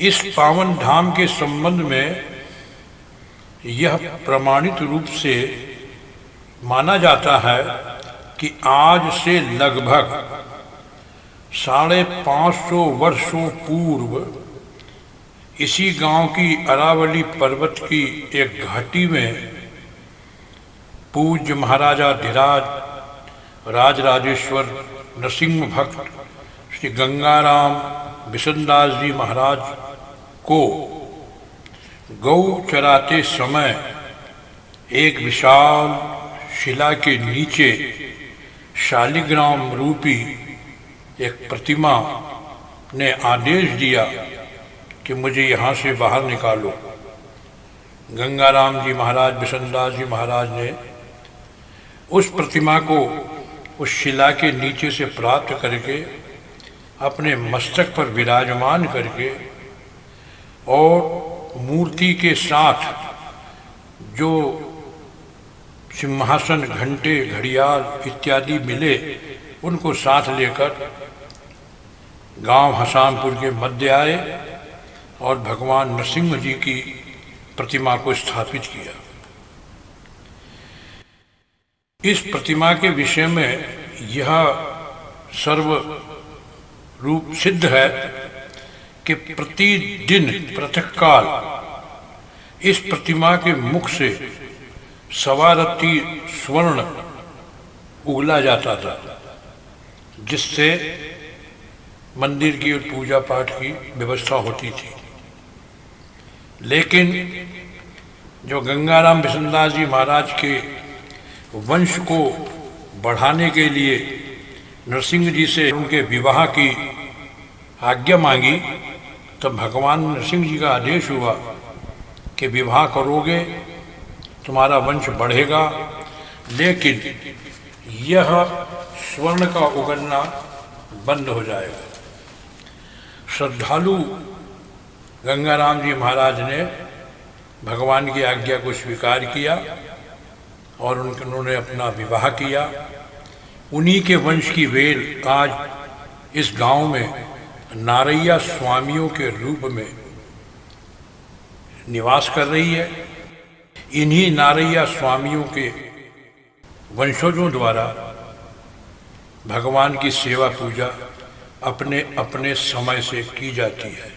इस पावन धाम के संबंध में यह प्रमाणित रूप से माना जाता है कि आज से लगभग 550 वर्षों पूर्व इसी गांव की अरावली पर्वत की एक घाटी में पूज्य महाराजा धीराज राजराजेश्वर नरसिंह भक्त श्री गंगाराम बिशनदास जी महाराज को गौ चराते समय एक विशाल शिला के नीचे शालिग्राम रूपी एक प्रतिमा ने आदेश दिया कि मुझे यहाँ से बाहर निकालो। गंगाराम जी महाराज बिशनदास जी महाराज ने उस प्रतिमा को उस शिला के नीचे से प्राप्त करके अपने मस्तक पर विराजमान करके और मूर्ति के साथ जो सिंहासन, घंटे, घड़ियाल इत्यादि मिले उनको साथ लेकर गांव हसामपुर के मध्य आए और भगवान नरसिंह जी की प्रतिमा को स्थापित किया। इस प्रतिमा के विषय में यह सर्व रूप सिद्ध है कि प्रतिदिन प्रातःकाल इस प्रतिमा के मुख से सवा रत्ती स्वर्ण उगला जाता था, जिससे मंदिर की और पूजा पाठ की व्यवस्था होती थी। लेकिन जो गंगाराम बिशनदास जी महाराज के वंश को बढ़ाने के लिए नरसिंह जी से उनके विवाह की आज्ञा मांगी, तब भगवान नरसिंह जी का आदेश हुआ कि विवाह करोगे तुम्हारा वंश बढ़ेगा, लेकिन यह स्वर्ण का उगलना बंद हो जाएगा। श्रद्धालु गंगाराम जी महाराज ने भगवान की आज्ञा को स्वीकार किया और उन्होंने अपना विवाह किया। उन्हीं के वंश की वेल आज इस गांव में नारैया स्वामियों के रूप में निवास कर रही है। इन्हीं नारैया स्वामियों के वंशजों द्वारा भगवान की सेवा पूजा अपने अपने समय से की जाती है।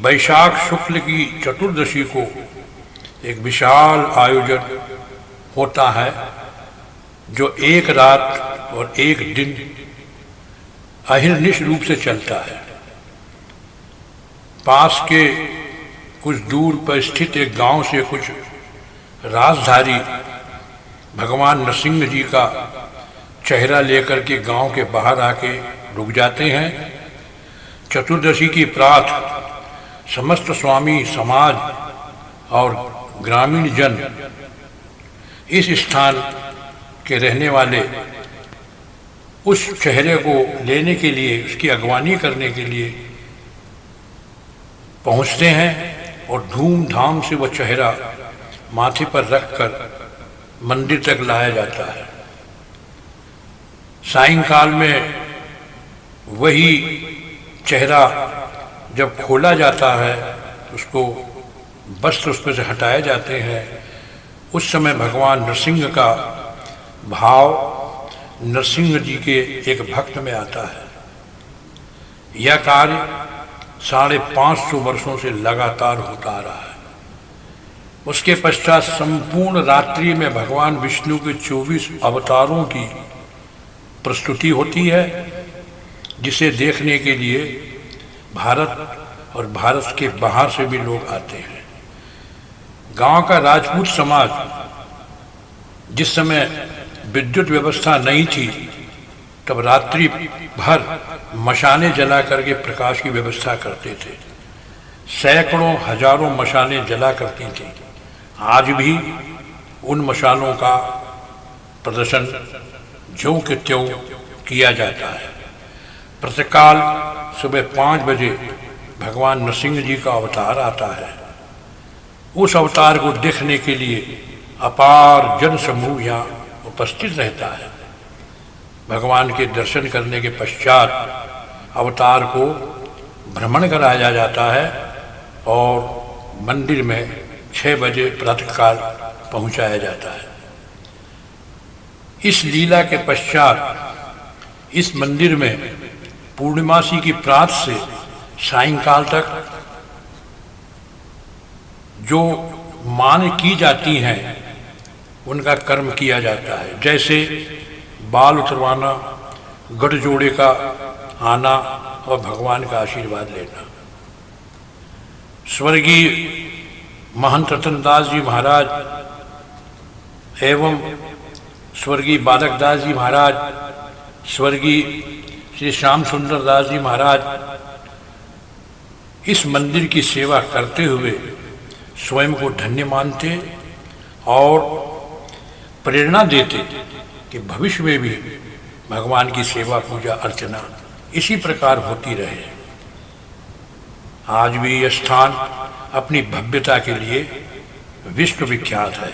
वैशाख शुक्ल की चतुर्दशी को एक विशाल आयोजन होता है, जो एक रात और एक दिन अहिर्निश रूप से चलता है। पास के कुछ दूर पर स्थित एक गांव से कुछ राजधारी भगवान नरसिंह जी का चेहरा लेकर के गांव के बाहर आके रुक जाते हैं। चतुर्दशी की प्रात समस्त स्वामी समाज और ग्रामीण जन इस स्थान के रहने वाले उस चेहरे को लेने के लिए, उसकी अगवानी करने के लिए पहुंचते हैं और धूमधाम से वह चेहरा माथे पर रखकर मंदिर तक लाया जाता है। सायंकाल में वही चेहरा जब खोला जाता है, उसको वस्त्र उस पर से हटाए जाते हैं। उस समय भगवान नरसिंह का भाव नरसिंह जी के एक भक्त में आता है। यह कार्य 550 वर्षों से लगातार होता आ रहा है। उसके पश्चात संपूर्ण रात्रि में भगवान विष्णु के 24 अवतारों की प्रस्तुति होती है, जिसे देखने के लिए भारत और भारत के बाहर से भी लोग आते हैं। गांव का राजपूत समाज जिस समय विद्युत व्यवस्था नहीं थी, तब रात्रि भर मशालें जला करके प्रकाश की व्यवस्था करते थे। सैकड़ों हजारों मशालें जला करती थी। आज भी उन मशालों का प्रदर्शन ज्यों के त्यों किया जाता है। प्रातःकाल सुबह 5 बजे भगवान नरसिंह जी का अवतार आता है। उस अवतार को देखने के लिए अपार जन समूह यहाँ उपस्थित रहता है। भगवान के दर्शन करने के पश्चात अवतार को भ्रमण कराया जाता है और मंदिर में 6 बजे प्रातःकाल पहुंचाया जाता है। इस लीला के पश्चात इस मंदिर में पूर्णिमासी की प्रात से सायंकाल तक जो मान की जाती हैं उनका कर्म किया जाता है। जैसे बाल उतरवाना, गठजोड़े का आना और भगवान का आशीर्वाद लेना। स्वर्गीय महंत रतनदास जी महाराज एवं स्वर्गीय बालक दास जी महाराज, स्वर्गीय श्री श्याम सुंदर दास जी महाराज इस मंदिर की सेवा करते हुए स्वयं को धन्य मानते और प्रेरणा देते कि भविष्य में भी भगवान की सेवा पूजा अर्चना इसी प्रकार होती रहे। आज भी यह स्थान अपनी भव्यता के लिए विश्व विख्यात है।